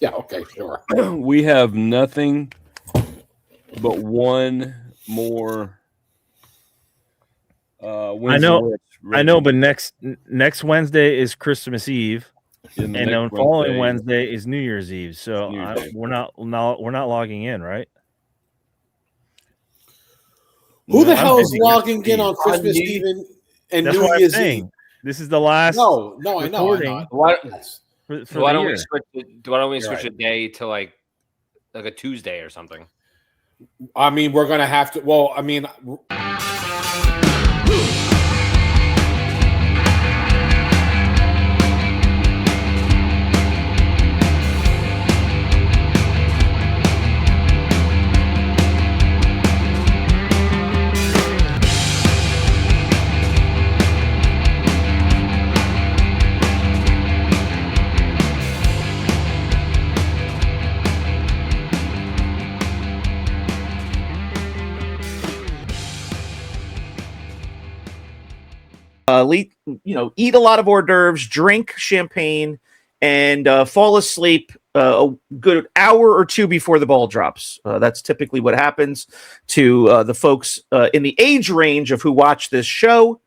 Yeah, okay, sure. We have nothing but one more. I know, but next Wednesday is Christmas Eve, and then following Wednesday is New Year's Eve. So we're not logging in, right? Who the hell is logging in on Christmas Eve and New Year's Eve? This is the last. No, I know. Why don't we switch a day to like a Tuesday or something? I mean, we're gonna have to. Well, I mean. Eat a lot of hors d'oeuvres, drink champagne, and fall asleep a good hour or two before the ball drops. That's typically what happens to the folks in the age range of who watch this show.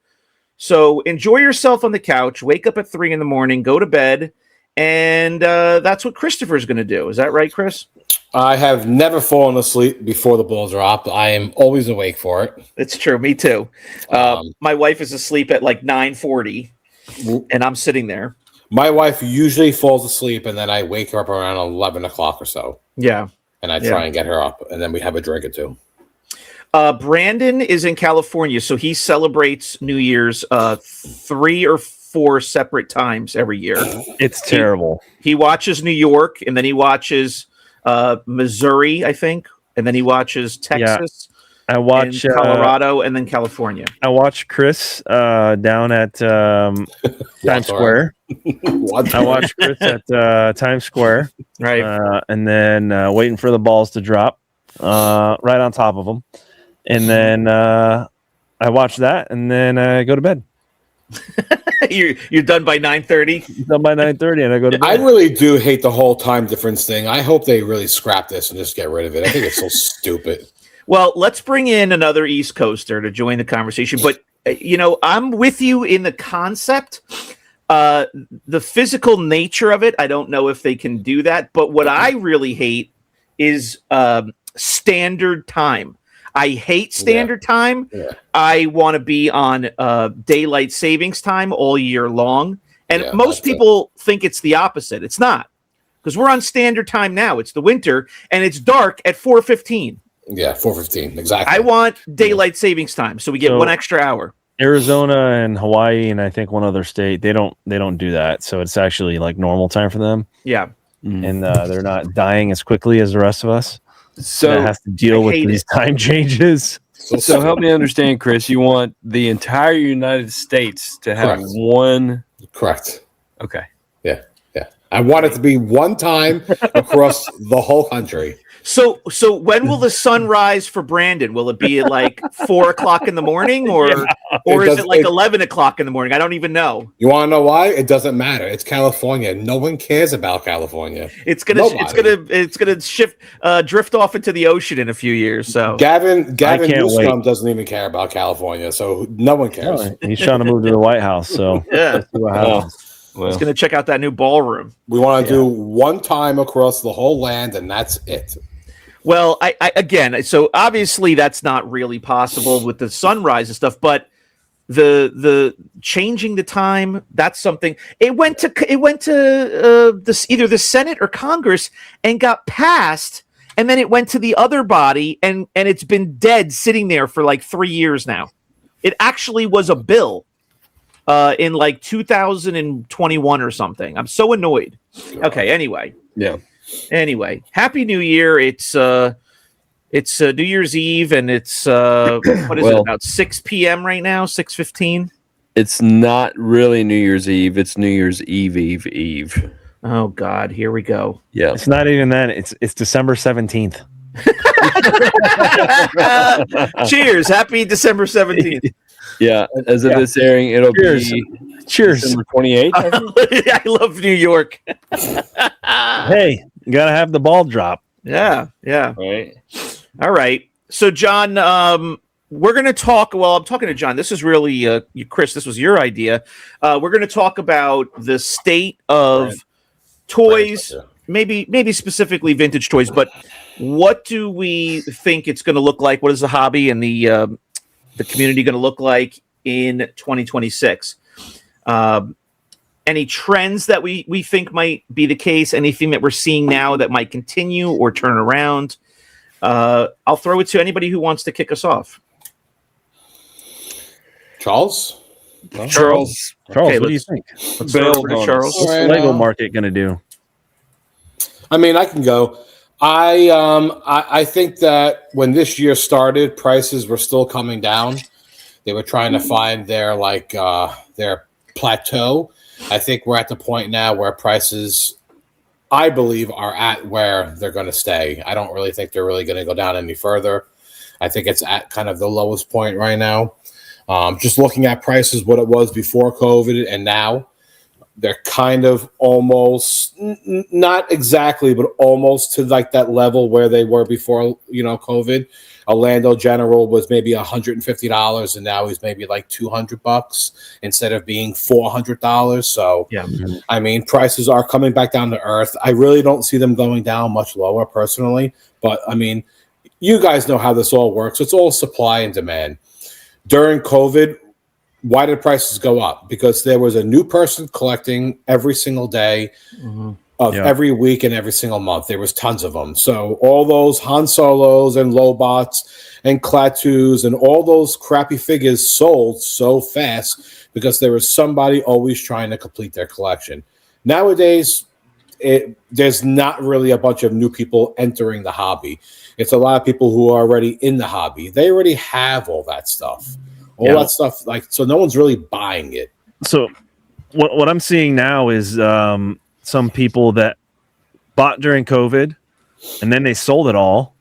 So enjoy yourself on the couch, wake up at 3 a.m, go to bed, and that's what Christopher's going to do. Is that right, Chris? I have never fallen asleep before the ball drop. I am always awake for it. It's true. Me too. My wife is asleep at like 9:40, and I'm sitting there. My wife usually falls asleep, and then I wake her up around 11 o'clock or so. Yeah. And I try and get her up, and then we have a drink or two. Brandon is in California, so he celebrates New Year's 3 or 4 separate times every year. It's terrible. He watches New York, and then he watches Missouri, I think, and then he watches Texas. I watch Colorado, and then California. I watch Chris down at Times Square. I watch Chris at Times Square, right, and then waiting for the balls to drop right on top of them, and then I watch that, and then I go to bed. You're done by 9:30. Done by 9:30, and I go to bed. I really do hate the whole time difference thing. I hope they really scrap this and just get rid of it. I think it's so stupid. Well, let's bring in another East Coaster to join the conversation. But, I'm with you in the concept. The physical nature of it, I don't know if they can do that. But what I really hate is standard time. I hate standard time. Yeah. I want to be on daylight savings time all year long. And most people think it's the opposite. It's not. Because we're on standard time now. It's the winter, and it's dark at 4:15. Yeah, 4:15, exactly. I want daylight savings time, so we get 1 extra hour. Arizona and Hawaii, and I think one other state, they don't do that. So it's actually like normal time for them. Yeah, and they're not dying as quickly as the rest of us. So it has to deal with these time changes. So help me understand, Chris. You want the entire United States to have one? Correct. Okay. Yeah. I want it to be one time across the whole country. So when will the sun rise for Brandon? Will it be at like 4 o'clock in the morning, or is it like 11 o'clock in the morning? I don't even know. You want to know why? It doesn't matter. It's California. No one cares about California. It's gonna shift, drift off into the ocean in a few years. So Gavin Newsom doesn't even care about California, so no one cares. No, he's trying to move to the White House. So yeah. He's going to check out that new ballroom. We want to do one time across the whole land, and that's it. Well, so obviously that's not really possible with the sunrise and stuff, but the changing the time, that's something. It went to either the Senate or Congress and got passed, and then it went to the other body, and it's been dead sitting there for like 3 years now. It actually was a bill in like 2021 or something. I'm so annoyed. Okay, anyway. Yeah. Anyway, Happy New Year. It's New Year's Eve, and it's what is it, about 6 p.m. right now, 6:15? It's not really New Year's Eve, it's New Year's Eve. Oh God, here we go. Yeah. It's not even that. It's December 17th. Cheers. Happy December 17th. Yeah, as of this airing, it'll be Cheers. December 28th. I love New York. Hey, gotta have the ball drop. Yeah. Right. All right. So, John, we're going to talk. Well, I'm talking to John. This is really, Chris, this was your idea. We're going to talk about the state of toys, maybe specifically vintage toys, but what do we think it's going to look like? What is the hobby and the community going to look like in 2026? Any trends that we think might be the case? Anything that we're seeing now that might continue or turn around? I'll throw it to anybody who wants to kick us off. Charles, Okay, what do you think? Let's start over to Charles. What's the Lego market going to do? I mean, I can go. I think that when this year started, prices were still coming down. They were trying to find their plateau. I think we're at the point now where prices, I believe, are at where they're going to stay. I don't really think they're really going to go down any further. I think it's at kind of the lowest point right now. Just looking at prices, what it was before COVID and now, they're kind of almost, not exactly, but almost to like that level where they were before, COVID. A Lando General was maybe $150, and now he's maybe like $200 instead of being $400. So, yeah, I mean, prices are coming back down to earth. I really don't see them going down much lower personally, but I mean, you guys know how this all works. It's all supply and demand. During COVID, why did prices go up? Because there was a new person collecting every single day of every week and every single month. There was tons of them. So all those Han Solos and Lobots and Klatus and all those crappy figures sold so fast because there was somebody always trying to complete their collection. Nowadays, there's not really a bunch of new people entering the hobby. It's a lot of people who are already in the hobby. They already have all that stuff. That stuff, so no one's really buying it. So what I'm seeing now is some people that bought during COVID and then they sold it all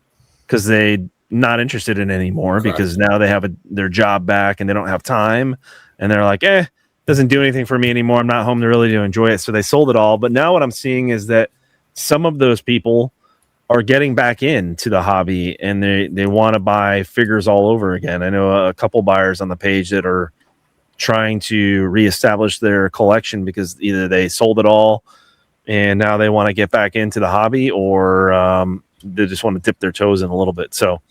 because they not interested in it anymore. Correct. Because now they have their job back and they don't have time and they're like, doesn't do anything for me anymore. I'm not home to really enjoy it. So they sold it all. But now what I'm seeing is that some of those people are getting back into the hobby and they want to buy figures all over again. I know a couple buyers on the page that are trying to reestablish their collection because either they sold it all and now they want to get back into the hobby, or they just want to dip their toes in a little bit. So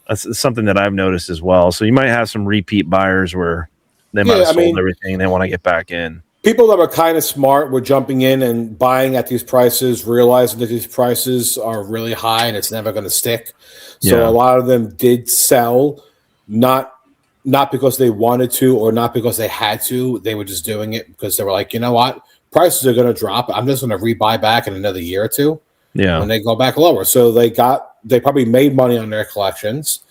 that's something that I've noticed as well. So you might have some repeat buyers where they might have sold everything and they want to get back in. People that are kind of smart were jumping in and buying at these prices, realizing that these prices are really high and it's never going to stick. So a lot of them did sell, not because they wanted to or not because they had to. They were just doing it because they were like, you know what? Prices are going to drop. I'm just going to rebuy back in another year or two when they go back lower. So they probably made money on their collections.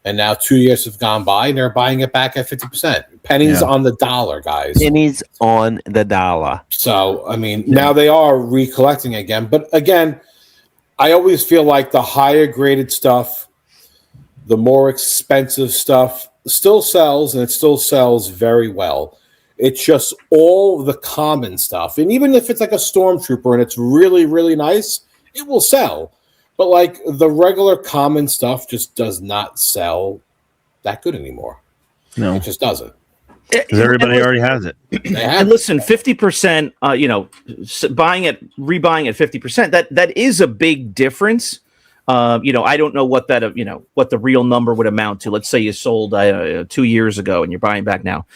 And now 2 years have gone by, and they're buying it back at 50%. Pennies on the dollar, guys. Pennies on the dollar. So, I mean, now they are recollecting again. But again, I always feel like the higher graded stuff, the more expensive stuff still sells, and it still sells very well. It's just all the common stuff. And even if it's like a Stormtrooper and it's really, really nice, it will sell. But like the regular common stuff just does not sell that good anymore. No, it just doesn't. Because everybody already has it. And listen, 50%, rebuying at 50%, that is a big difference. I don't know what that, what the real number would amount to. Let's say you sold 2 years ago and you're buying back now.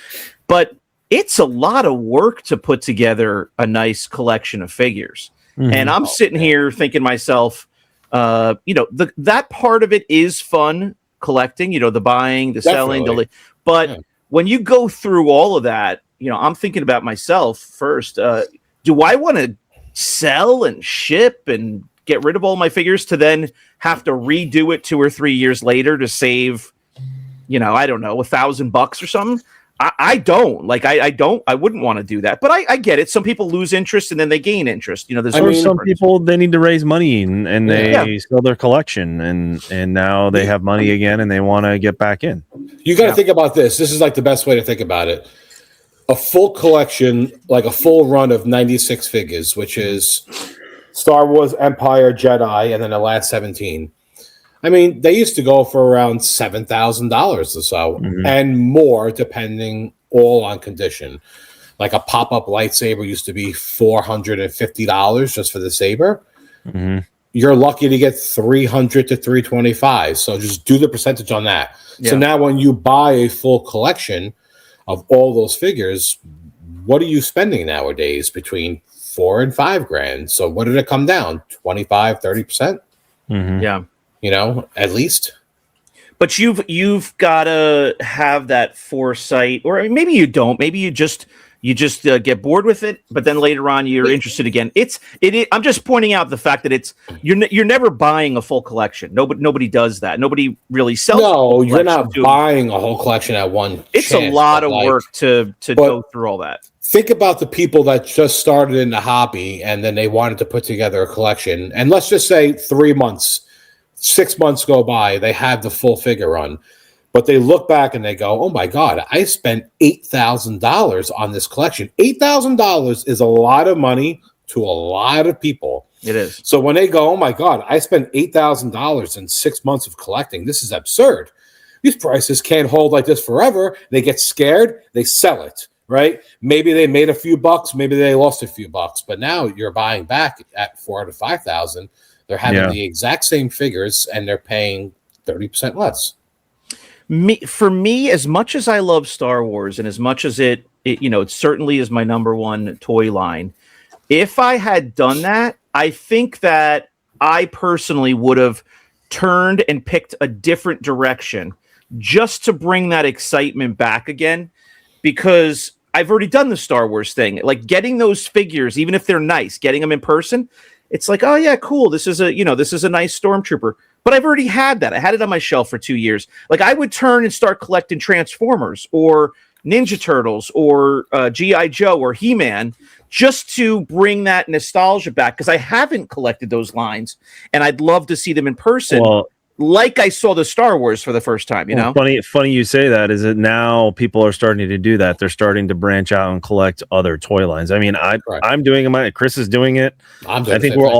But it's a lot of work to put together a nice collection of figures. Mm-hmm. And I'm sitting here thinking to myself, that part of it is fun collecting, the buying, the selling, but when you go through all of that, I'm thinking about myself first. Do I want to sell and ship and get rid of all my figures to then have to redo it 2 or 3 years later to save, I don't know, $1,000 or something? I don't I wouldn't want to do that, but I get it. Some people lose interest and then they gain interest. There's some people, they need to raise money and they sell their collection and now they have money again and they want to get back in. You got to think about this. This is like the best way to think about it. A full collection, like a full run of 96 figures, which is Star Wars, Empire, Jedi, and then the last 17. I mean, they used to go for around $7,000 or so, and more, depending all on condition. Like a pop-up lightsaber used to be $450 just for the saber. You're lucky to get $300 to $325. So just do the percentage on that. Yeah. So now when you buy a full collection of all those figures, what are you spending nowadays between $4,000 and $5,000? So what did it come down? 25, 30%? Yeah. You know, at least. But you've got to have that foresight, or maybe you don't. Maybe you just get bored with it, but then later on you're interested again. I'm just pointing out the fact that you're never buying a full collection. Nobody does that. Nobody really sells. No, you're not buying a whole collection at one. It's a lot of work to go through all that. Think about the people that just started in the hobby and then they wanted to put together a collection. And let's just say 3 months, 6 months go by, they have the full figure on. But they look back and they go, oh, my God, I spent $8,000 on this collection. $8,000 is a lot of money to a lot of people. It is. So when they go, oh, my God, I spent $8,000 in 6 months of collecting. This is absurd. These prices can't hold like this forever. They get scared. They sell it, right? Maybe they made a few bucks. Maybe they lost a few bucks. But now you're buying back at $4,000 to $5,000. They're having the exact same figures, and they're paying 30% less. For me, as much as I love Star Wars and as much as it certainly is my number one toy line, if I had done that, I think that I personally would have turned and picked a different direction just to bring that excitement back again, because I've already done the Star Wars thing. Like getting those figures, even if they're nice, getting them in person, it's like, oh yeah, cool. This is a nice Stormtrooper. But I've already had that. I had it on my shelf for 2 years. Like I would turn and start collecting Transformers or Ninja Turtles or G.I. Joe or He-Man just to bring that nostalgia back, because I haven't collected those lines and I'd love to see them in person. Well, like I saw the Star Wars for the first time, you know? Funny you say that. Is that now people are starting to do that. They're starting to branch out and collect other toy lines. I mean, I'm doing it. Chris is doing it. I think we're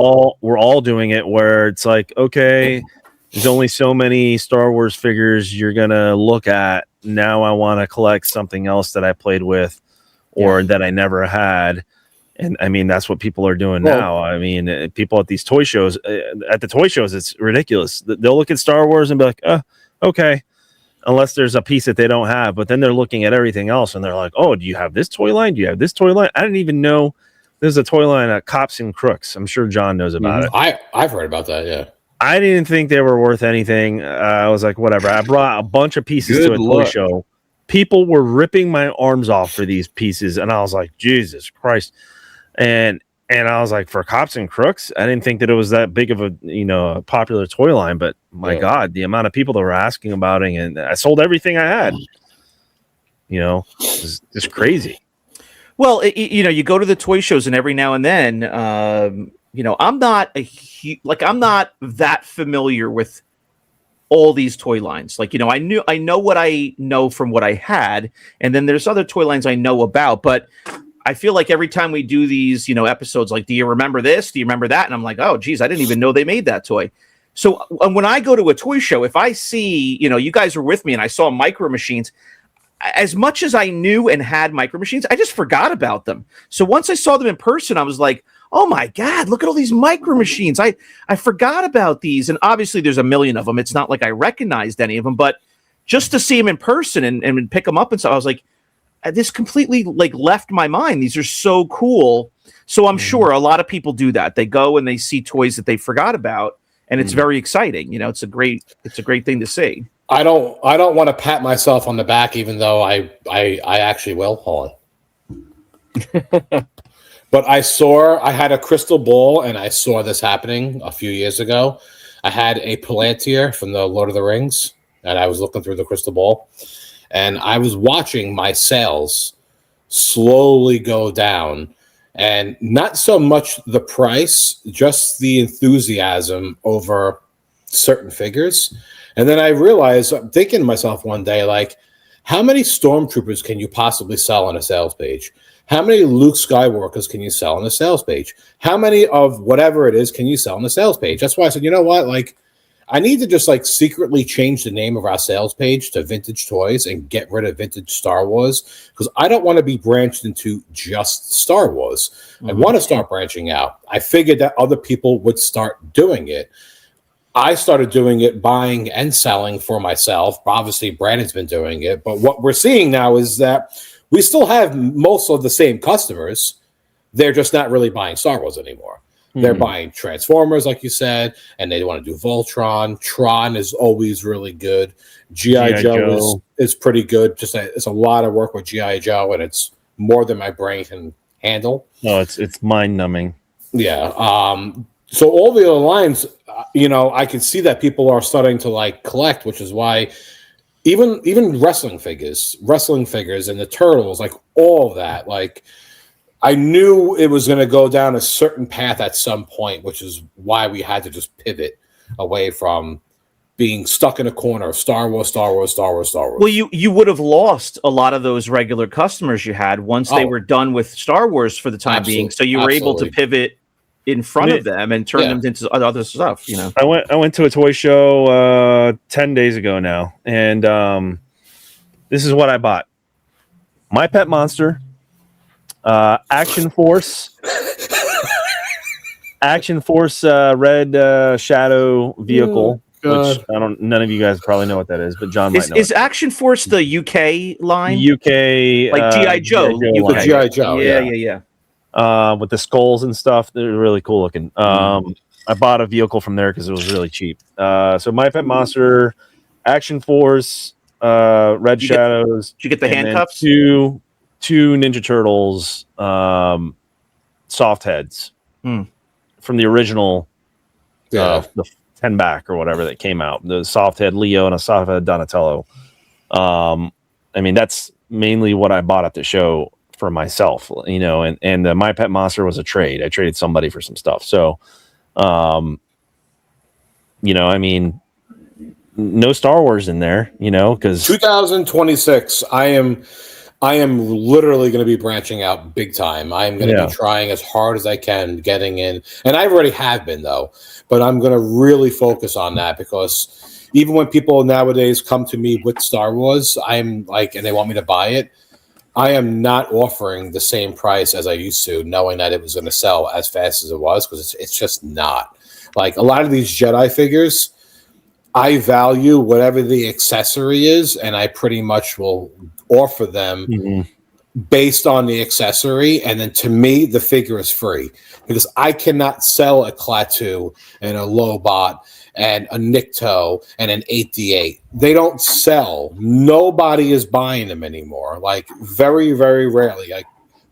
all doing it, where it's like, okay, there's only so many Star Wars figures you're gonna look at. Now I want to collect something else that I played with or that I never had. And I mean, that's what people are doing now. I mean, people at these toy shows, it's ridiculous. They'll look at Star Wars and be like, okay, unless there's a piece that they don't have. But then they're looking at everything else and they're like, oh, do you have this toy line? Do you have this toy line? I didn't even know there's a toy line at Cops and Crooks. I'm sure John knows about it. I've heard about that, yeah. I didn't think they were worth anything. I was like, whatever. I brought a bunch of pieces to a toy show. People were ripping my arms off for these pieces. And I was like, Jesus Christ. And I was like, for Cops and Crooks, I didn't think that it was that big of a popular toy line. But my God, the amount of people that were asking about it, and I sold everything I had. It's just crazy. Well, you go to the toy shows, and every now and then, I'm not I'm not that familiar with all these toy lines. Like, I know what I know from what I had, and then there's other toy lines I know about, but I feel like every time we do these, episodes, like, do you remember this? Do you remember that? And I'm like, oh, geez, I didn't even know they made that toy. So when I go to a toy show, if I see, you guys were with me and I saw Micro Machines, as much as I knew and had Micro Machines, I just forgot about them. So once I saw them in person, I was like, oh my God, look at all these Micro Machines. I forgot about these. And obviously there's a million of them. It's not like I recognized any of them, but just to see them in person and pick them up and stuff, I was like, this completely left my mind. These are so cool. So I'm sure a lot of people do that. They go and they see toys that they forgot about, and it's very exciting. It's a great thing to see. I don't want to pat myself on the back, even though I actually will. Hold on. But I had a crystal ball, and I saw this happening a few years ago. I had a Palantir from the Lord of the Rings, and I was looking through the crystal ball. And I was watching my sales slowly go down, and not so much the price, just the enthusiasm over certain figures. And then I realized, I'm thinking to myself one day, like, how many Stormtroopers can you possibly sell on a sales page? How many Luke Skywalkers can you sell on the sales page? How many of whatever it is can you sell on the sales page? That's why I said, you know what? Like, I need to just like secretly change the name of our sales page to Vintage Toys and get rid of Vintage Star Wars, because I don't want to be branched into just Star Wars. I want to start branching out. I figured that other people would start doing it. I started doing it, buying and selling for myself. Obviously, Brandon's been doing it. But what we're seeing now is that we still have most of the same customers. They're just not really buying Star Wars anymore. They're buying Transformers, like you said, and they want to do Voltron. Tron is always really good. G.I. Joe is pretty good. It's a lot of work with G.I. Joe, and it's more than my brain can handle. No, it's mind-numbing. Yeah. So all the other lines, I can see that people are starting to like collect, which is why even wrestling figures and the Turtles, like all of that, like I knew it was going to go down a certain path at some point, which is why we had to just pivot away from being stuck in a corner of Star Wars. Well, you would have lost a lot of those regular customers you had once they were done with Star Wars for the time being. So you were able to pivot in front of them and turn them into other stuff. I went to a toy show 10 days ago now, and this is what I bought: My Pet Monster, Action Force red Shadow vehicle. Which none of you guys probably know what that is, but John might know. Is Action Force the UK line? UK, like G.I. Joe. G.I. Joe. Yeah. With the skulls and stuff, they're really cool looking. I bought a vehicle from there because it was really cheap. So My Pet Monster, Action Force, Red Shadows. Did you get the handcuffs? Two Ninja Turtles, soft heads from the original. The 10 back or whatever that came out, the soft head Leo and a soft head Donatello. I mean, that's mainly what I bought at the show for myself, and My Pet Monster was a trade. I traded somebody for some stuff. So, I mean, no Star Wars in there, because 2026, I am literally going to be branching out big time. I am going to be trying as hard as I can, getting in, and I already have been though, but I'm going to really focus on that, because even when people nowadays come to me with Star Wars, I'm like, and they want me to buy it, I am not offering the same price as I used to, knowing that it was going to sell as fast as it was, because it's just not. Like a lot of these Jedi figures, I value whatever the accessory is, and I pretty much will offer them based on the accessory. And then to me, the figure is free, because I cannot sell a Plateau and a Lobot and a Nikto and an 8D8. They don't sell. Nobody is buying them anymore. Like very, very rarely. Like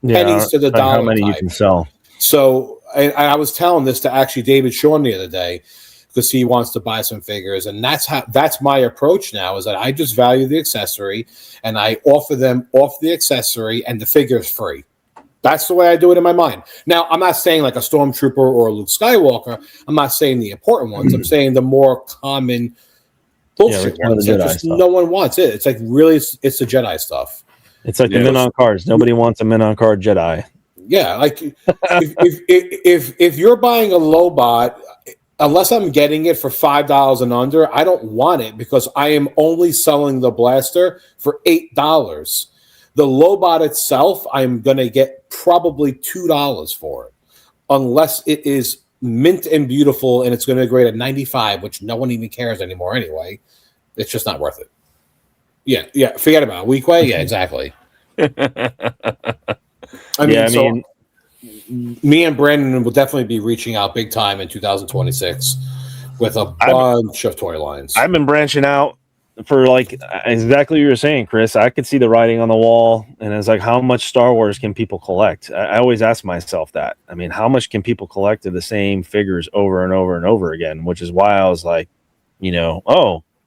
pennies to the dollar. How many type. you can sell? So I was telling this to actually David Sean the other day, because he wants to buy some figures, and that's my approach now, is that I just value the accessory and I offer them off the accessory and the figure is free. That's the way I do it in my mind. Now, I'm not saying like a Stormtrooper or a Luke Skywalker. I'm not saying the important ones. I'm saying the more common bullshit ones that just no one wants it. It's like really, it's the Jedi stuff. It's like the men on cards. Nobody wants a men on card Jedi. Yeah, like if you're buying a Lobot, unless I'm getting it for $5 and under, I don't want it, because I am only selling the blaster for $8. The Lobot itself, I'm going to get probably $2 for it, unless it is mint and beautiful and it's going to grade at 95, which no one even cares anymore anyway. It's just not worth it. Yeah, forget about it. Weak way? Yeah, exactly. Me and Brandon will definitely be reaching out big time in 2026 with a bunch of toy lines. I've been branching out for like exactly what you were saying, Chris. I could see the writing on the wall, and it's like, how much Star Wars can people collect? I always ask myself that. I mean, how much can people collect of the same figures over and over and over again? Which is why I was like,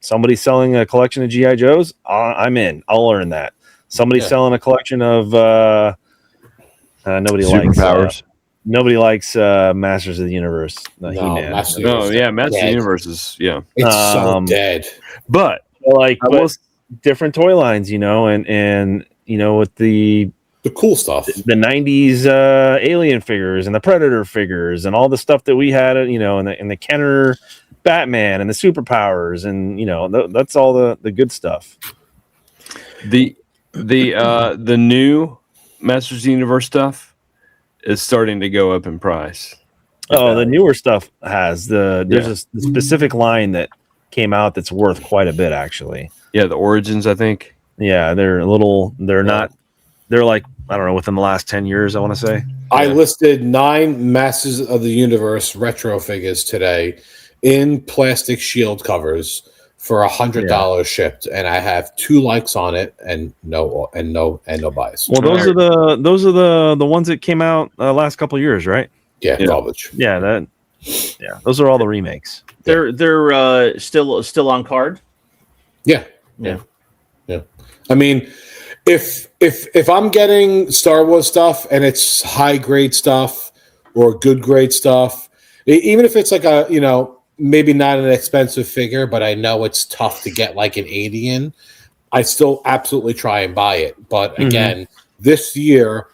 somebody's selling a collection of G.I. Joes. I'm in. I'll learn that. Somebody's selling a collection of nobody likes Masters of the Universe. He-Man. Masters of the Universe is it's so dead. But different toy lines, and with the The cool stuff. The 90s Alien figures and the Predator figures and all the stuff that we had, and the Kenner Batman and the superpowers, and that's all the good stuff. The new Masters of the Universe stuff is starting to go up in price. Oh, the newer stuff there's a specific line that came out that's worth quite a bit, actually. Yeah, the Origins, I think. Yeah, they're like, I don't know, within the last 10 years, I want to say. I listed 9 Masters of the Universe retro figures today in plastic shield covers for $100 shipped, and I have 2 likes on it and no buys. Well, those are the ones that came out last couple of years, right? Yeah, garbage. Yeah, those are all the remakes. They're still on card. Yeah. I mean, if I'm getting Star Wars stuff and it's high grade stuff or good grade stuff, even if it's like maybe not an expensive figure, but I know it's tough to get like an 80 in, I still absolutely try and buy it. But again, this year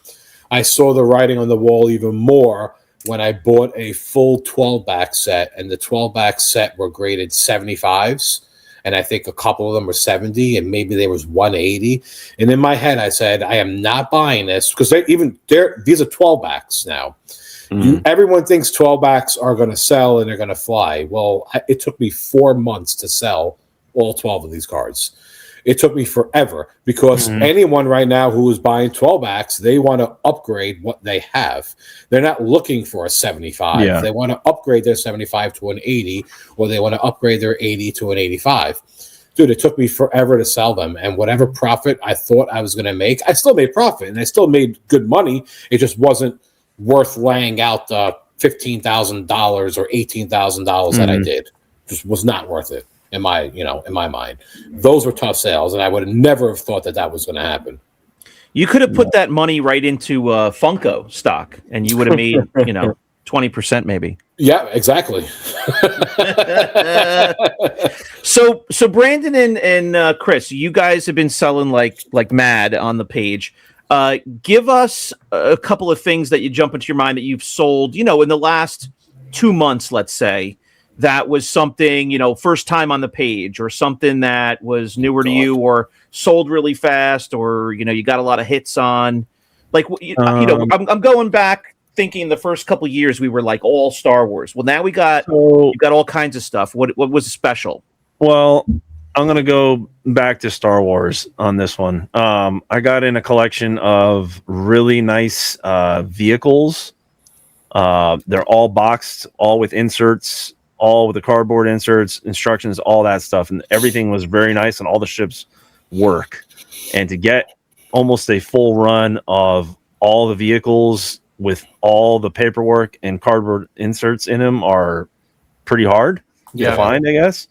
I saw the writing on the wall even more when I bought a full 12-back set, and the 12-back set were graded 75s. And I think a couple of them were 70, and maybe there was 180. And in my head, I said, I am not buying this because these are 12-backs now. Everyone thinks 12-backs are going to sell and they're going to fly. Well, it took me 4 months to sell all 12 of these cards. It took me forever because anyone right now who is buying 12-backs, they want to upgrade what they have. They're not looking for a 75. Yeah. They want to upgrade their 75 to an 80, or they want to upgrade their 80 to an 85. Dude, it took me forever to sell them. And whatever profit I thought I was going to make, I still made profit and I still made good money. It just wasn't worth laying out the $15,000 or $18,000 that I did. Just was not worth it. In my mind, those were tough sales, and I would have never have thought that was going to happen. You could have put that money right into Funko stock, and you would have made 20% maybe. Yeah, exactly. So Brandon and Chris, you guys have been selling like mad on the page. Give us a couple of things that you jump into your mind that you've sold, in the last 2 months, let's say. That was something, first time on the page, or something that was newer to you, or sold really fast, or, you got a lot of hits on. Like, I'm going back thinking the first couple of years we were like all Star Wars. Well, now you got all kinds of stuff. What was special? Well, I'm going to go back to Star Wars on this one. I got in a collection of really nice vehicles. They're all boxed, all with inserts, all with the cardboard inserts, instructions, all that stuff. And everything was very nice, and all the ships work. And to get almost a full run of all the vehicles with all the paperwork and cardboard inserts in them are pretty hard to find, I guess.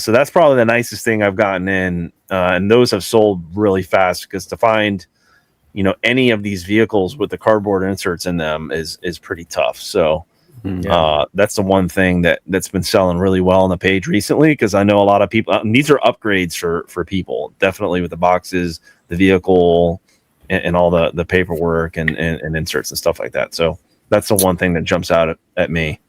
So that's probably the nicest thing I've gotten in. And those have sold really fast, because to find, any of these vehicles with the cardboard inserts in them is pretty tough. So that's the one thing that's been selling really well on the page recently, because I know a lot of people, these are upgrades for people, definitely, with the boxes, the vehicle, and all the paperwork and inserts and stuff like that. So that's the one thing that jumps out at me.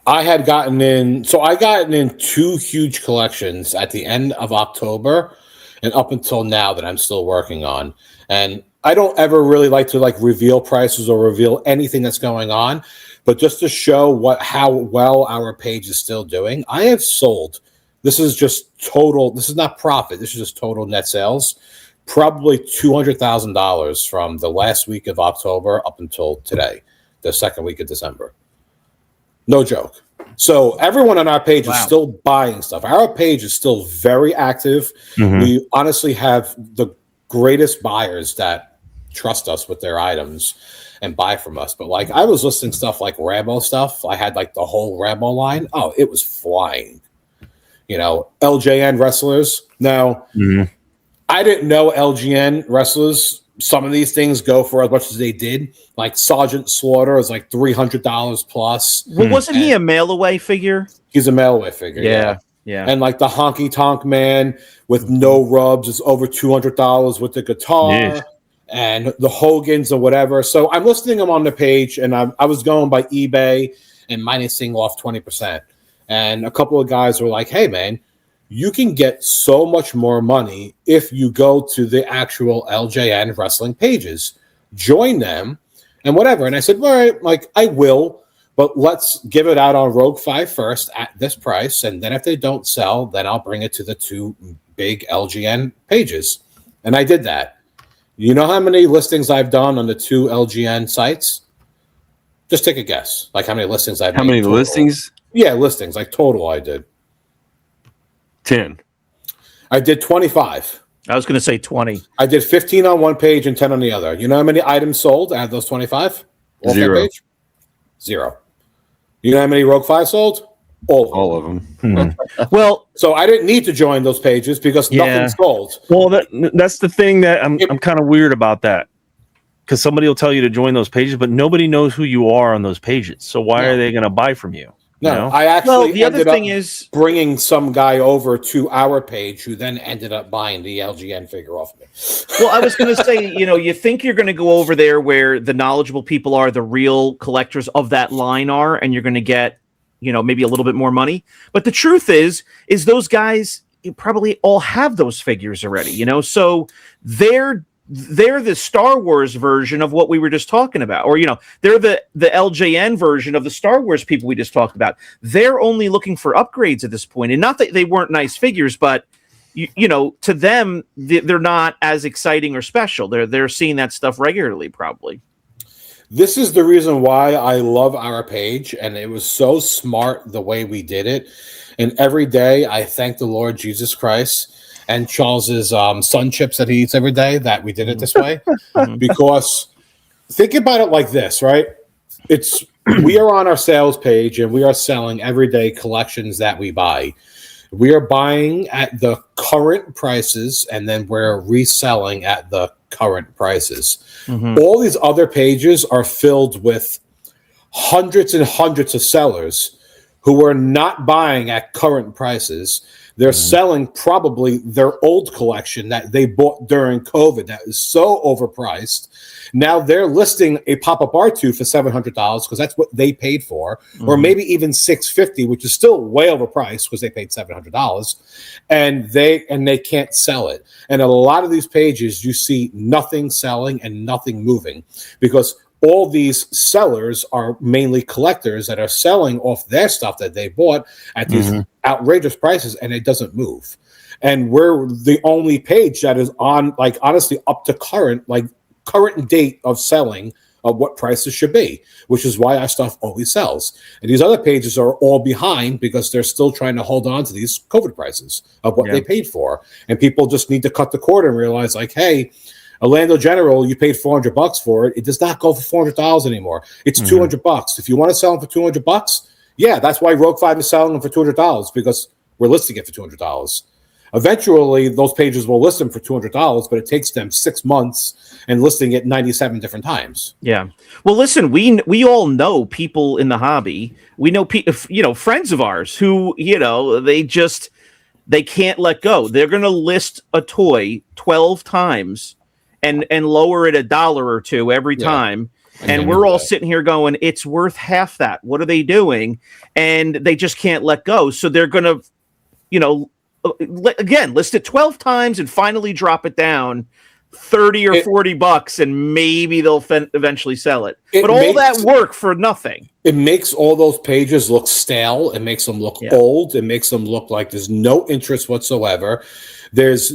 I had gotten in 2 huge collections at the end of October and up until now that I'm still working on. And I don't ever really like to reveal prices or reveal anything that's going on, but just to show how well our page is still doing, I have sold. This is just total. This is not profit. This is just total net sales. Probably $200,000 from the last week of October up until today, the second week of December. No joke. So everyone on our page is still buying stuff. Our page is still very active. We honestly have the greatest buyers that trust us with their items and buy from us. But I was listing stuff like Rambo stuff. I had the whole Rambo line. Oh, it was flying. LJN wrestlers. Now, I didn't know LJN wrestlers. Some of these things go for as much as they did. Like Sergeant Slaughter is $300 plus. Well, wasn't he a mail away figure? He's a mail away figure. Yeah. And the Honky Tonk Man with no rubs is over $200 with the guitar. and the Hogans or whatever. So I'm listing them on the page, and I was going by eBay and minusing off 20%. And a couple of guys were like, hey, man, you can get so much more money if you go to the actual LJN Wrestling pages. Join them and whatever. And I said, all right, like, I will, but let's give it out on Rogue 5 first at this price. And then if they don't sell, then I'll bring it to the 2 big LGN pages. And I did that. You know how many listings I've done on the 2 LGN sites? Just take a guess. Like how many listings I've made. How many total. listings? Yeah, listings. Like total I did. 10. I did 25. I was going to say 20. I did 15 on one page and 10 on the other. You know how many items sold out of those 25? Off 0. that page? 0. You know how many Rogue 5 sold? All of them. Well, so I didn't need to join those pages because nothing sold. Well, that's the thing that I'm kind of weird about that. Because somebody will tell you to join those pages, but nobody knows who you are on those pages. So why are they going to buy from you? No, you know? I actually the other thing is bringing some guy over to our page who then ended up buying the LGN figure off of me. Well, I was going to say, you think you're going to go over there where the knowledgeable people are, the real collectors of that line are, and you're going to get, maybe a little bit more money. But the truth is those guys probably all have those figures already, so they're the Star Wars version of what we were just talking about, or they're the LJN version of the Star Wars people we just talked about. They're only looking for upgrades at this point, and not that they weren't nice figures, but to them they're not as exciting or special. They're seeing that stuff regularly, probably. This is the reason why I love our page, and it was so smart the way we did it. And every day I thank the Lord Jesus Christ and Charles's sun chips that he eats every day that we did it this way. Because think about it like this, right? We are on our sales page and we are selling everyday collections that we buy. We are buying at the current prices and then we're reselling at the current prices. All these other pages are filled with hundreds and hundreds of sellers who are not buying at current prices. They're selling probably their old collection that they bought during COVID that is so overpriced. Now they're listing a pop-up R2 for $700 because that's what they paid for, or maybe even $650, which is still way overpriced because they paid $700, and they can't sell it. And a lot of these pages, you see nothing selling and nothing moving because all these sellers are mainly collectors that are selling off their stuff that they bought at these outrageous prices, and it doesn't move. And we're the only page that is on, like, honestly, up to current date of selling of what prices should be, which is why our stuff always sells. And these other pages are all behind because they're still trying to hold on to these COVID prices of what they paid for. And people just need to cut the cord and realize, like, hey, Orlando General, you paid $400 for it. It does not go for $400 anymore. It's $200. If you want to sell them for $200, yeah, that's why Rogue 5 is selling them for $200 because we're listing it for $200. Eventually, those pages will list them for $200, but it takes them 6 months and listing it 97 different times. Yeah. Well, listen, we all know people in the hobby. We know friends of ours who they can't let go. They're going to list a toy 12 times. And lower it $1 or $2 every time. And we're all sitting here going, it's worth half that. What are they doing? And they just can't let go. So they're going to, again, list it 12 times and finally drop it down $30 or $40 and maybe they'll eventually sell it. But all that work for nothing. It makes all those pages look stale. It makes them look old. It makes them look like there's no interest whatsoever. There's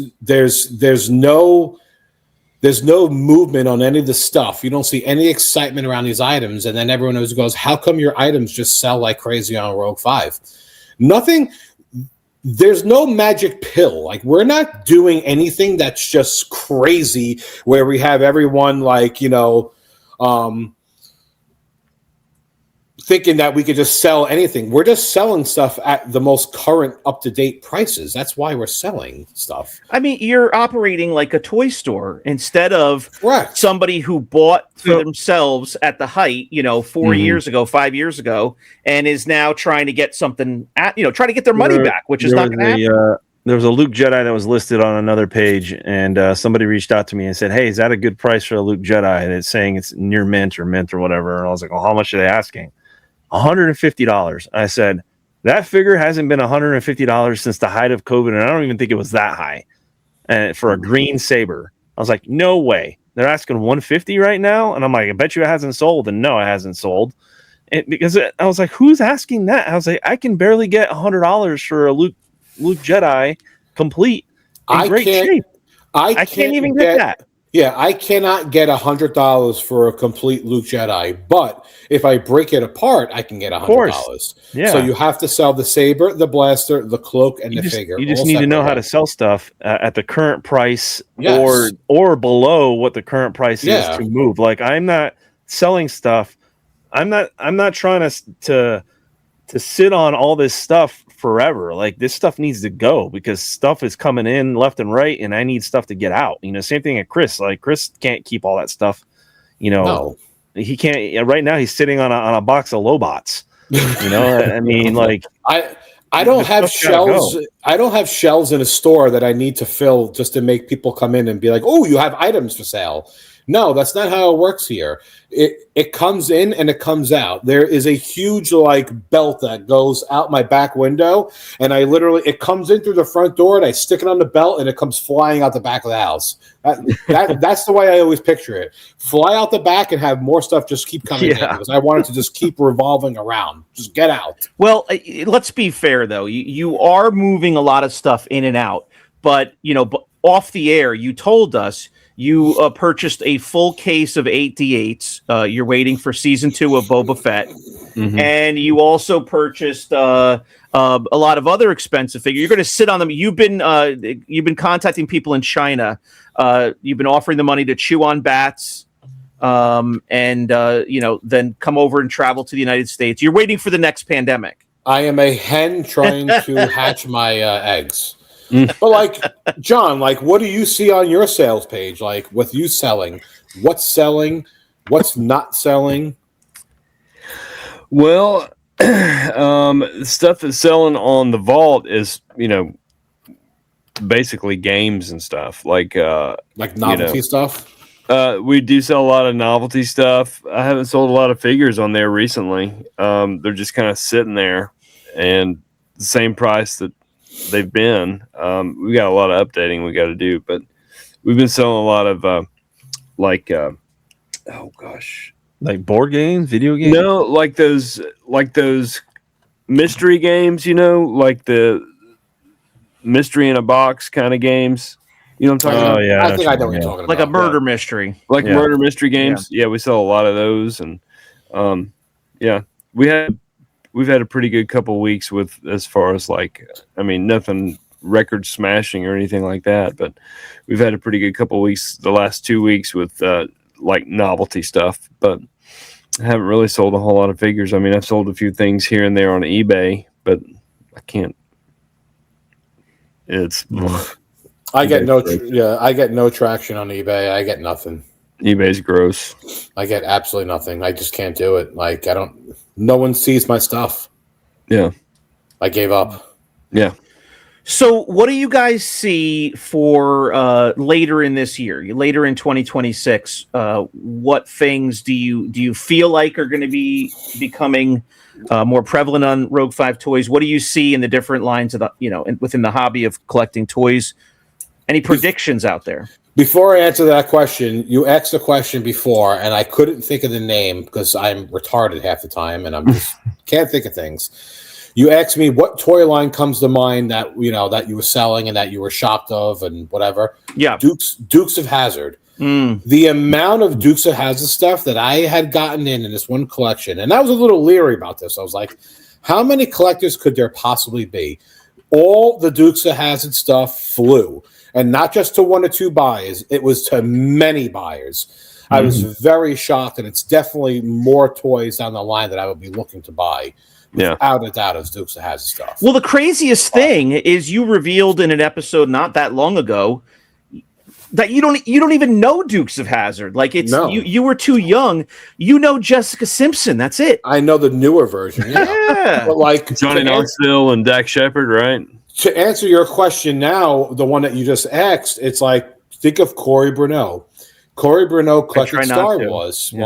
no movement on any of the stuff. You don't see any excitement around these items. And then everyone always goes, how come your items just sell like crazy on Rogue 5? Nothing. There's no magic pill. Like, we're not doing anything that's just crazy where we have everyone thinking that we could just sell anything. We're just selling stuff at the most current, up-to-date prices. That's why we're selling stuff. I mean, you're operating like a toy store instead of somebody who bought for themselves at the height, 4 years ago, 5 years ago, and is now trying to get something trying to get their money back, which is not going to happen. there was a Luke Jedi that was listed on another page, and somebody reached out to me and said, "Hey, is that a good price for a Luke Jedi?" And it's saying it's near mint or whatever. And I was like, "Well, how much are they asking?" $150. I said, that figure hasn't been $150 since the height of COVID, and I don't even think it was that high. And for a green saber, I was like, no way. They're asking $150 right now, and I'm like, I bet you it hasn't sold. And no, it hasn't sold. And because I was like, who's asking that? I was like, I can barely get $100 for a Luke Jedi complete in great shape. I can't even get that. Yeah, I cannot get $100 for a complete Luke Jedi, but if I break it apart, I can get $100. Yeah. So you have to sell the saber, the blaster, the cloak, and the figure. You just need to know how to sell stuff at the current price, yes, or below what the current price is to move. Like, I'm not selling stuff. I'm not trying to sit on all this stuff forever. Like, this stuff needs to go because stuff is coming in left and right, and I need stuff to get out. You know, same thing at Chris. Like, Chris can't keep all that stuff. You know, no. He can't. Right now, he's sitting on a box of Lobots. You know, I mean, like, I don't have shelves. I don't have shelves in a store that I need to fill just to make people come in and be like, "Oh, you have items for sale." No, that's not how it works here. It comes in and it comes out. There is a huge belt that goes out my back window, and it comes in through the front door, and I stick it on the belt, and it comes flying out the back of the house. That's the way I always picture it. Fly out the back and have more stuff just keep coming in because I want it to just keep revolving around. Just get out. Well, let's be fair though. You are moving a lot of stuff in and out, but off the air, you told us you purchased a full case of 8D8s. You're waiting for season 2 of Boba Fett. Mm-hmm. And you also purchased a lot of other expensive figures. You're going to sit on them. You've been contacting people in China. You've been offering the money to chew on bats, and then come over and travel to the United States. You're waiting for the next pandemic. I am a hen trying to hatch my eggs. But John, what do you see on your sales page? With you selling, what's not selling? Well, stuff that's selling on the vault is, basically games and stuff like novelty stuff. We do sell a lot of novelty stuff. I haven't sold a lot of figures on there recently. They're just kind of sitting there and the same price that they've been. We got a lot of updating we got to do, but we've been selling a lot of like board games, video games. No, like those mystery games, like the mystery in a box kind of games. You know what I'm talking about? Yeah, I think I know what you're talking about. Like a murder mystery. Murder mystery games. Yeah, we sell a lot of those, and we've had a pretty good couple of weeks with as far as nothing record smashing or anything like that, but we've had a pretty good couple of weeks the last 2 weeks with novelty stuff, but I haven't really sold a whole lot of figures. I mean, I've sold a few things here and there on eBay, but I can't. I get no traction on eBay. I get nothing. eBay's gross. I get absolutely nothing. I just can't do it. No one sees my stuff. Yeah. I gave up. Yeah. So what do you guys see for later in this year, later in 2026? What things do you feel like are going to be becoming more prevalent on Rogue 5 Toys? What do you see in the different lines of within the hobby of collecting toys? Any predictions out there? Before I answer that question, you asked a question before, and I couldn't think of the name because I'm retarded half the time, and I'm just can't think of things. You asked me what toy line comes to mind that that you were selling and that you were shocked of and whatever. Yeah, Dukes of Hazzard. The amount of Dukes of Hazzard stuff that I had gotten in this one collection, and I was a little leery about this. I was like, how many collectors could there possibly be? All the Dukes of Hazzard stuff flew. And not just to 1 or 2 buyers, it was to many buyers. Mm-hmm. I was very shocked, and it's definitely more toys down the line that I would be looking to buy. Yeah, without a doubt, as Dukes of Hazzard stuff. Well, the craziest thing is you revealed in an episode not that long ago that you don't even know Dukes of Hazzard. You were too young. You know Jessica Simpson. That's it. I know the newer version. Yeah, yeah. But Johnny Knoxville and Dak Shepard, right? To answer your question now, the one that you just asked, it's like, think of Corey Brunel. Corey Brunel collected Star Wars. Yeah.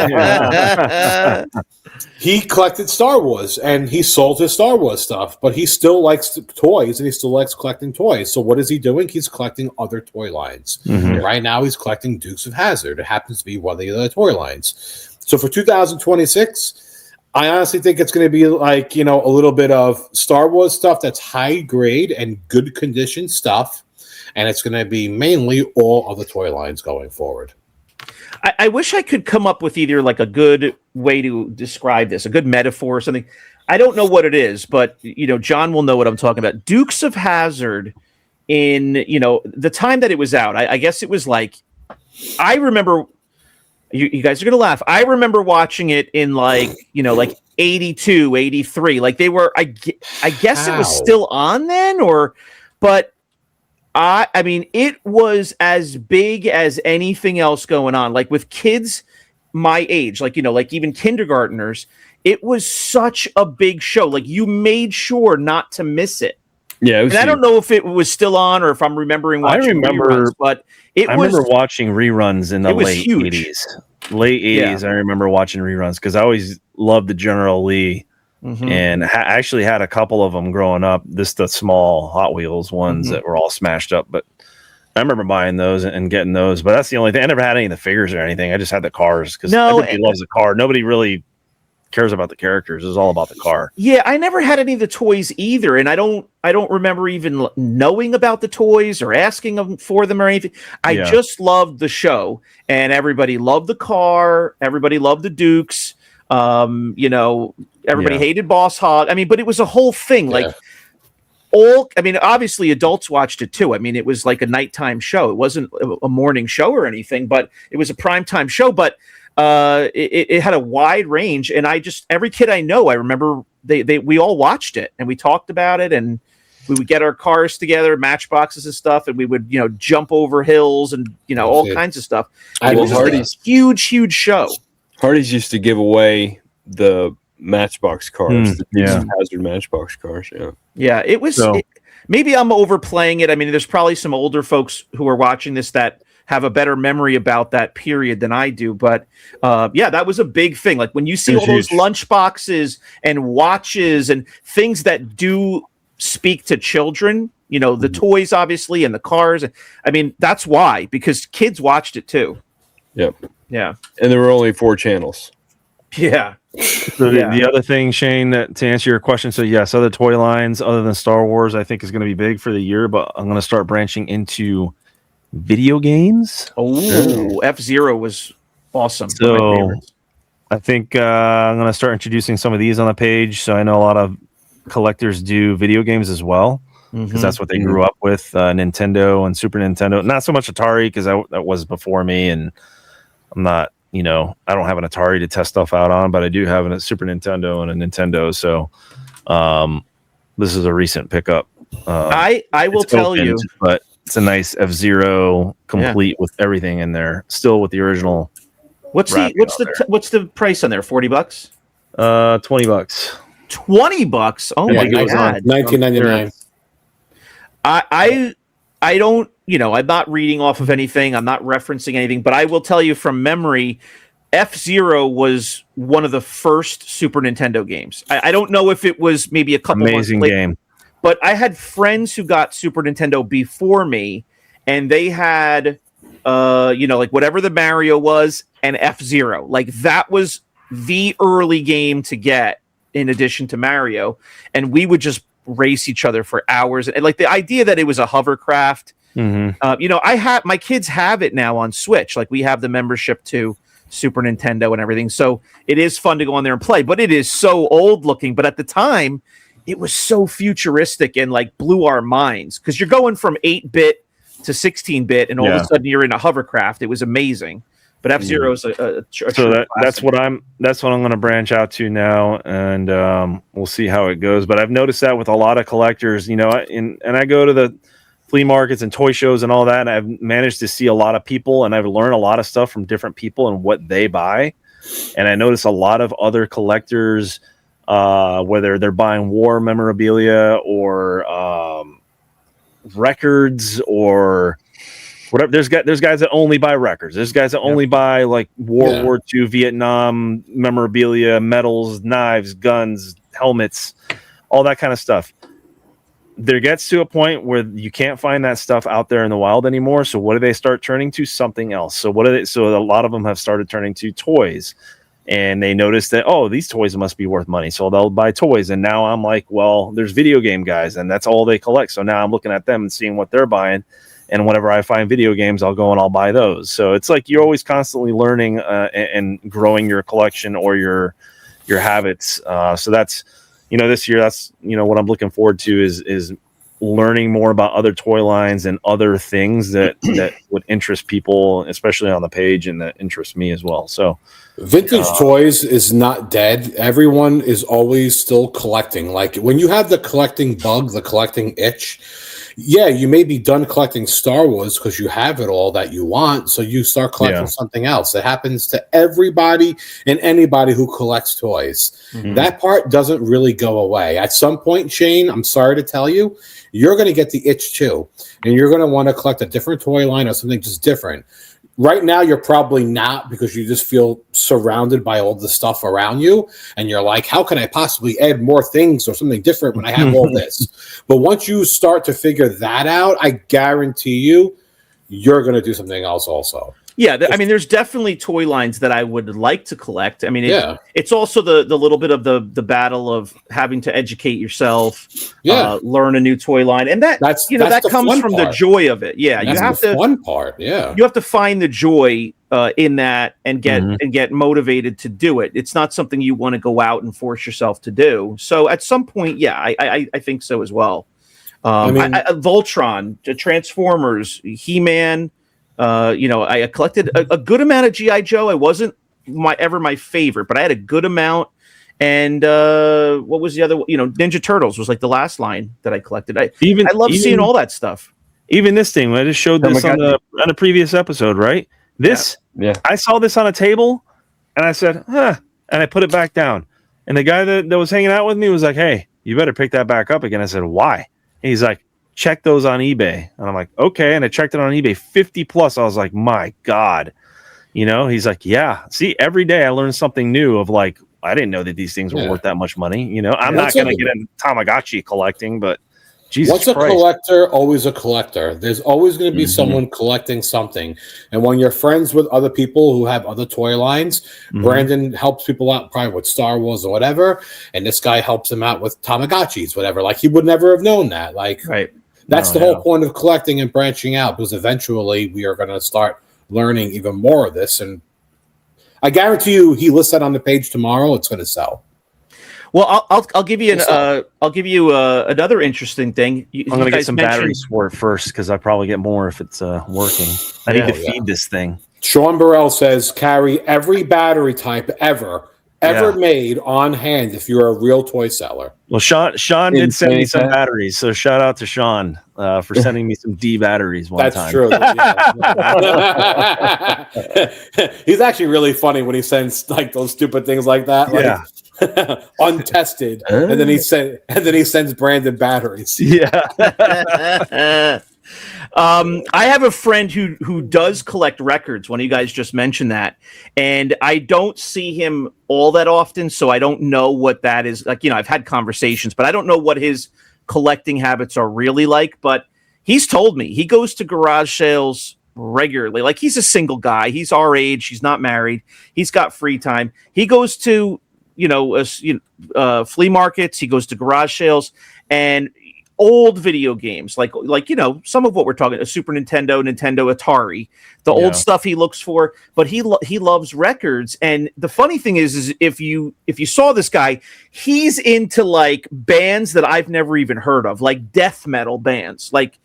Well, he collected Star Wars, and he sold his Star Wars stuff, but he still likes toys, and he still likes collecting toys. So what is he doing? He's collecting other toy lines. Mhm. Right now, he's collecting Dukes of Hazzard. It happens to be one of the other toy lines. So for 2026, I honestly think it's going to be like, a little bit of Star Wars stuff that's high grade and good condition stuff. And it's going to be mainly all of the toy lines going forward. I wish I could come up with either like a good way to describe this, a good metaphor or something. I don't know what it is, but John will know what I'm talking about. Dukes of Hazzard in, the time that it was out, I guess it was like, I remember, you guys are going to laugh. I remember watching it in like 82, 83. Like they were, I guess it was still on then but I mean, it was as big as anything else going on. Like with kids my age, like even kindergartners, it was such a big show. Like you made sure not to miss it. Yeah, and I don't know if it was still on or if I'm remembering watching reruns, but I remember watching reruns in the late huge. 80s. Late 80s, I remember watching reruns because I always loved the General Lee. Mm-hmm. And actually had a couple of them growing up. The small Hot Wheels ones that were all smashed up. But I remember buying those and getting those. But that's the only thing. I never had any of the figures or anything. I just had the cars because everybody loves the car. Nobody really cares about the characters. It's all about the car. Yeah, I never had any of the toys either, and I don't remember even knowing about the toys or asking them for them or anything. I just loved the show, and everybody loved the car. Everybody loved the Dukes. Everybody hated Boss Hog. I mean, but it was a whole thing. Like obviously adults watched it too. I mean, it was like a nighttime show. It wasn't a morning show or anything, but it was a primetime show. But it had a wide range, and every kid I know, I remember we all watched it and we talked about it, and we would get our cars together, matchboxes and stuff, and we would jump over hills and all kinds of stuff. It was a huge show. Hardee's used to give away the Matchbox cars, the Hazzard Matchbox cars. Yeah, it was. Maybe I'm overplaying it. I mean, there's probably some older folks who are watching this that have a better memory about that period than I do. But that was a big thing. Like when you see all those lunch boxes and watches and things that do speak to children, the toys obviously and the cars. I mean, that's why, because kids watched it too. Yep. Yeah. And there were only 4 channels. Yeah. So the other thing, Shane, that to answer your question, so yes, other toy lines other than Star Wars, I think is going to be big for the year, but I'm going to start branching into video games. Oh, F-Zero was awesome. So I think I'm going to start introducing some of these on the page. So I know a lot of collectors do video games as well, because that's what they grew up with, Nintendo and Super Nintendo. Not so much Atari, because that was before me, and I'm not, I don't have an Atari to test stuff out on, but I do have a Super Nintendo and a Nintendo. So this is a recent pickup. I will tell you, but it's a nice F-Zero complete with everything in there, still with the original. What's the price on there? $40? $20. $20? Oh my god! $19.99. I don't, I'm not reading off of anything. I'm not referencing anything, but I will tell you from memory, F-Zero was one of the first Super Nintendo games. I don't know if it was maybe a couple months later, game, but I had friends who got Super Nintendo before me, and they had, like whatever the Mario was and F-Zero. Like that was the early game to get in addition to Mario, and we would just race each other for hours. And like the idea that it was a hovercraft, my kids have it now on Switch. Like we have the membership to Super Nintendo and everything. So it is fun to go on there and play, but it is so old looking. But at the time it was so futuristic and like blew our minds, because you're going from 8-bit to 16-bit and all of a sudden you're in a hovercraft. It was amazing. But F-Zero is that's what I'm going to branch out to now, and we'll see how it goes. But I've noticed that with a lot of collectors, and I go to the flea markets and toy shows and all that, and I've managed to see a lot of people, and I've learned a lot of stuff from different people and what they buy. And I notice a lot of other collectors whether they're buying war memorabilia or records or whatever. There's guys that only buy records. There's guys that only buy like World War II, Vietnam memorabilia, medals, knives, guns, helmets, all that kind of stuff. There gets to a point where you can't find that stuff out there in the wild anymore. So what do they start turning to? Something else. So so a lot of them have started turning to toys, and they notice that, oh, these toys must be worth money. So they'll buy toys. And now I'm like, well, there's video game guys, and that's all they collect. So now I'm looking at them and seeing what they're buying. And whenever I find video games, I'll go and I'll buy those. So it's like you're always constantly learning and growing your collection or your habits. So that's, this year, that's, what I'm looking forward to is learning more about other toy lines and other things that would interest people, especially on the page, and that interest me as well. So vintage toys is not dead. Everyone is always still collecting. Like when you have the collecting bug, the collecting itch, you may be done collecting Star Wars because you have it all that you want. So you start collecting something else. It happens to everybody and anybody who collects toys. Mm-hmm. That part doesn't really go away. At some point, Shane, I'm sorry to tell you, you're going to get the itch too. And you're going to want to collect a different toy line or something just different. Right now, you're probably not, because you just feel surrounded by all the stuff around you. And you're like, how can I possibly add more things or something different when I have all this? But once you start to figure that out, I guarantee you're going to do something else also. Yeah, there's definitely toy lines that I would like to collect. I mean, it's also the little bit of the battle of having to educate yourself, learn a new toy line, and that comes from the joy of it. Yeah, that's you have the to fun part. Yeah, you have to find the joy in that and get motivated to do it. It's not something you want to go out and force yourself to do. So at some point, I think so as well. Voltron, Transformers, He-Man. I collected a good amount of G.I. Joe. It wasn't my favorite, but I had a good amount. And what was the other? Ninja Turtles was like the last line that I collected. I love seeing all that stuff. Even this thing, I just showed this on a previous episode, right? This, I saw this on a table, and I said, and I put it back down. And the guy that was hanging out with me was like, "Hey, you better pick that back up again." I said, "Why?" And he's like, check those on eBay. And I'm like, okay. And I checked it on eBay, 50 plus. I was like, my God. He's like, yeah. See, every day I learn something new of like, I didn't know that these things were worth that much money. I'm not going to get into Tamagotchi collecting, but Jesus Once Christ. a collector, always a collector. There's always going to be someone collecting something. And when you're friends with other people who have other toy lines, Brandon helps people out probably with Star Wars or whatever. And this guy helps him out with Tamagotchis, whatever. Like he would never have known that. Like, that's the whole point of collecting and branching out, because eventually we are going to start learning even more of this. And I guarantee you, he lists that on the page tomorrow. It's going to sell. Well, I'll give you another interesting thing. I'm going to get some batteries for it first, because I probably get more if it's working. I need to feed this thing. Sean Burrell says, carry every battery type ever made on hand if you're a real toy seller. Well, Sean did send me some batteries, so shout out to Sean for sending me some D batteries one time. That's true. He's actually really funny when he sends like those stupid things like that. Like, untested, and then he sends Brandon batteries. I have a friend who does collect records. One of you guys just mentioned that, and I don't see him all that often, so I don't know what that is like. I've had conversations, but I don't know what his collecting habits are really like. But he's told me he goes to garage sales regularly. Like, he's a single guy, he's our age, he's not married, he's got free time. He goes to flea markets, he goes to garage sales, and old video games like some of what we're talking, a Super Nintendo, Atari, the old stuff he looks for. But he loves records. And the funny thing is if you saw this guy, he's into like bands that I've never even heard of, like death metal bands. Like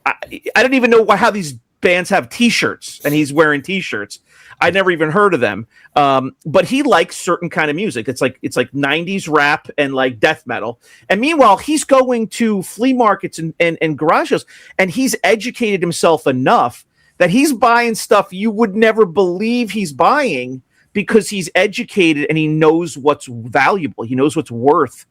I didn't even know how these bands have t-shirts, and he's wearing t-shirts. I never even heard of them. But he likes certain kind of music. It's like 90s rap and like death metal. And meanwhile, he's going to flea markets and garages, and he's educated himself enough that he's buying stuff you would never believe he's buying, because he's educated and he knows what's valuable. He knows what's worth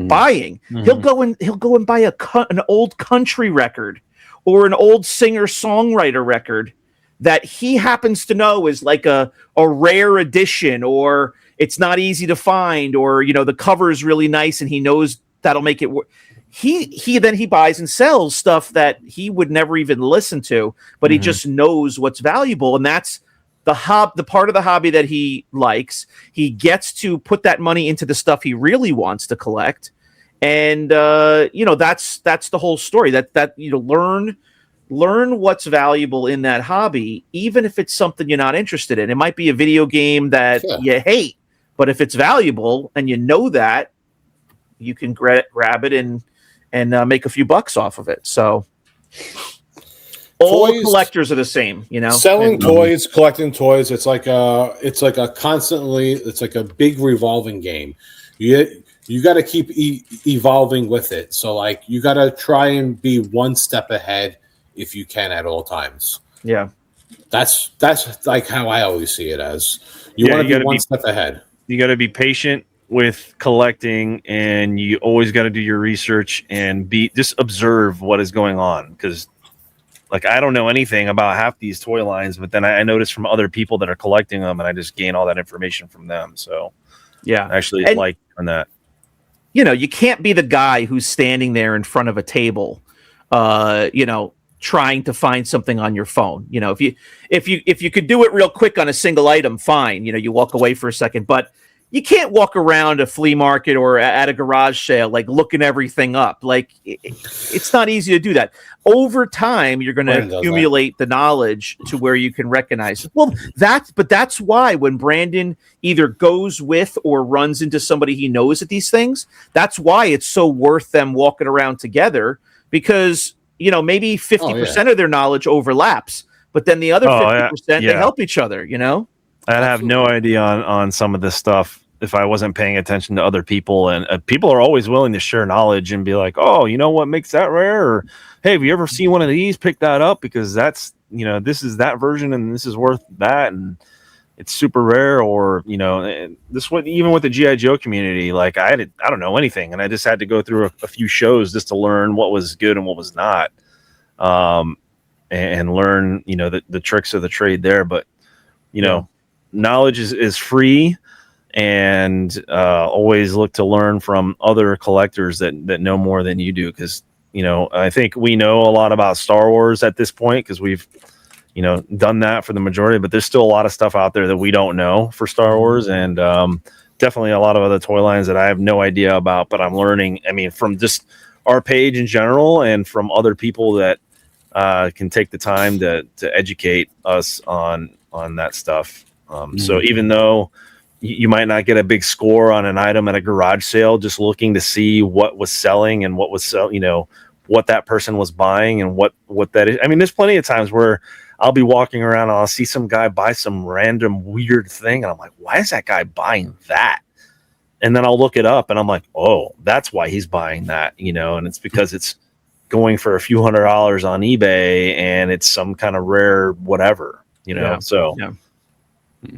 buying. He'll go and buy an old country record or an old singer-songwriter record that he happens to know is like a rare edition, or it's not easy to find, or the cover is really nice and he knows that'll make it work. He then buys and sells stuff that he would never even listen to, but he just knows what's valuable, and that's the part of the hobby that he likes. He gets to put that money into the stuff he really wants to collect, and that's the whole story. That learn what's valuable in that hobby, even if it's something you're not interested in. It might be a video game that you hate, but if it's valuable and you know that, you can grab it and make a few bucks off of it. So all collectors are the same, Selling toys, collecting toys. It's like a big revolving game. You got to keep evolving with it. So like you got to try and be one step ahead if you can at all times. Yeah, that's like how I always see it as. You want to be one step ahead. You got to be patient with collecting, and you always got to do your research and just observe what is going on, because like I don't know anything about half these toy lines, but then I notice from other people that are collecting them, and I just gain all that information from them. So yeah, actually like on that. You can't be the guy who's standing there in front of a table, trying to find something on your phone. If you could do it real quick on a single item, fine. You walk away for a second, but you can't walk around a flea market or at a garage sale like looking everything up. Like it's not easy to do that. Over time, you're going to accumulate the knowledge to where you can recognize it. Well, that's why when Brandon either goes with or runs into somebody he knows at these things, that's why it's so worth them walking around together, because maybe 50% of their knowledge overlaps, but then the other 50% they help each other. I'd have no idea on some of this stuff if I wasn't paying attention to other people, and people are always willing to share knowledge and be like, oh, you know what makes that rare? Or, hey, have you ever seen one of these? Pick that up because that's, this is that version and this is worth that. And it's super rare. Or, this one, even with the GI Joe community, like I don't know anything. And I just had to go through a few shows just to learn what was good and what was not. And learn, the tricks of the trade there. But, knowledge is free, and always look to learn from other collectors that know more than you do. Because, I think we know a lot about Star Wars at this point because we've, done that for the majority, but there's still a lot of stuff out there that we don't know for Star Wars. And definitely a lot of other toy lines that I have no idea about, but I'm learning, from just our page in general and from other people that can take the time to educate us on that stuff. So even though you might not get a big score on an item at a garage sale, just looking to see what was selling and what was what that person was buying and what that is. There's plenty of times where I'll be walking around and I'll see some guy buy some random weird thing, and I'm like, why is that guy buying that? And then I'll look it up and I'm like, oh, that's why he's buying that, and it's because it's going for a few $100s on eBay and it's some kind of rare whatever, So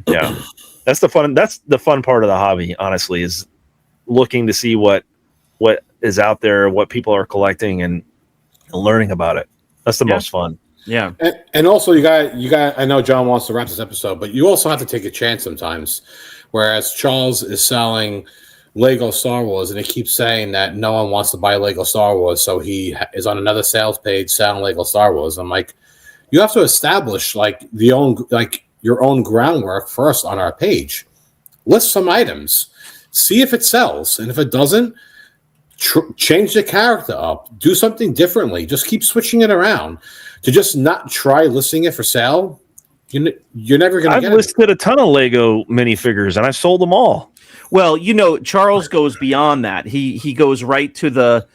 yeah, that's the fun part of the hobby, honestly, is looking to see what is out there, what people are collecting, and learning about it. That's the most fun. Yeah. And also you got I know John wants to wrap this episode, but you also have to take a chance sometimes. Whereas Charles is selling Lego Star Wars, and he keeps saying that no one wants to buy Lego Star Wars, so he is on another sales page selling Lego Star Wars. I'm like, you have to establish your own groundwork first on our page. List some items, see if it sells, and if it doesn't, change the character up, do something differently. Just keep switching it around. To just not try listing it for sale, you're never going to get it. I've listed a ton of Lego minifigures, and I've sold them all. Well, Charles goes beyond that. He goes right to the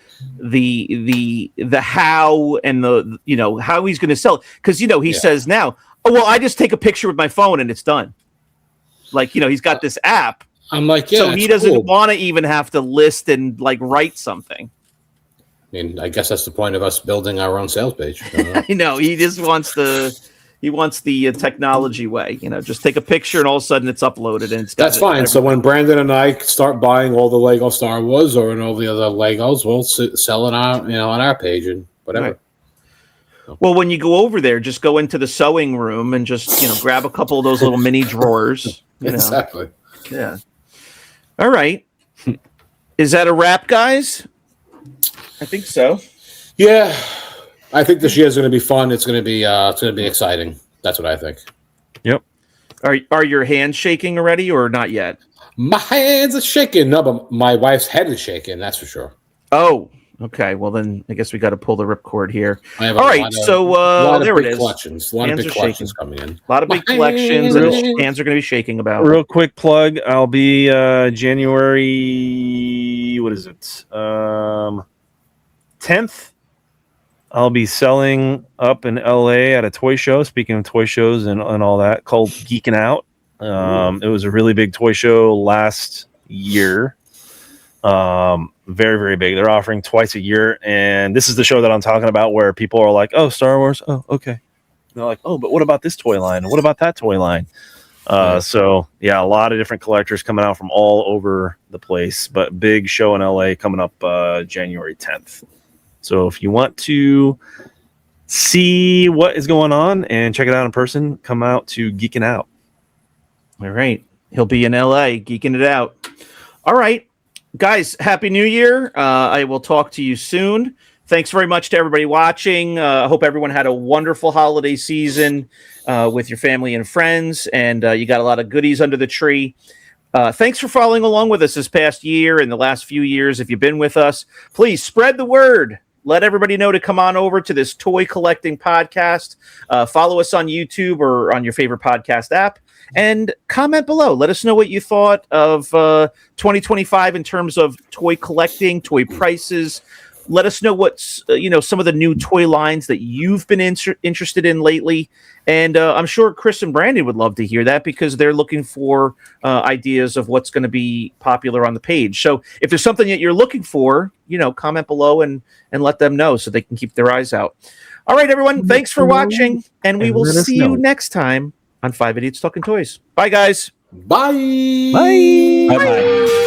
how and the how he's going to sell it, because he says now, oh well, I just take a picture with my phone and it's done. Like he's got this app. I'm like, so he doesn't want to even have to list and write something. I guess that's the point of us building our own sales page. I know he just wants to He wants the technology way. Just take a picture and all of a sudden it's uploaded and it's got That's fine. So when Brandon and I start buying all the Lego Star Wars or all the other Legos, we'll sell it on our page and whatever. Right. Well, when you go over there, just go into the sewing room and just grab a couple of those little mini drawers. Exactly. Yeah. All right. Is that a wrap, guys? I think so. Yeah, I think this year is going to be fun. It's going to be exciting. That's what I think. Yep. Are your hands shaking already or not yet? My hands are shaking. No, but my wife's head is shaking. That's for sure. Oh, okay. Well, then I guess we got to pull the ripcord here. All right. So there it is. Collections. A lot of big collections coming in. A lot of big collections. And hands are going to be shaking about. Real quick plug. I'll be January. What is it? 10th. I'll be selling up in LA at a toy show. Speaking of toy shows and all that, called Geeking Out. It was a really big toy show last year. Very, very big. They're offering twice a year. And this is the show that I'm talking about where people are like, oh, Star Wars. Oh, okay. And they're like, oh, but what about this toy line? What about that toy line? So, yeah, a lot of different collectors coming out from all over the place. But big show in LA coming up January 10th. So if you want to see what is going on and check it out in person, come out to Geeking Out. All right. He'll be in LA geeking it out. All right. Guys, Happy New Year. I will talk to you soon. Thanks very much to everybody watching. I hope everyone had a wonderful holiday season with your family and friends, and you got a lot of goodies under the tree. Thanks for following along with us this past year and the last few years. If you've been with us, please spread the word. Let everybody know to come on over to this toy collecting podcast. Follow us on YouTube or on your favorite podcast app and comment below. Let us know what you thought of 2025 in terms of toy collecting, toy prices. Let us know what's some of the new toy lines that you've been interested in lately. And I'm sure Chris and Brandon would love to hear that because they're looking for ideas of what's going to be popular on the page. So if there's something that you're looking for, comment below and let them know so they can keep their eyes out. All right, everyone. Thanks for watching. And we will see you next time on 5 Idiots Talking Toys. Bye, guys. Bye. Bye. Bye-bye.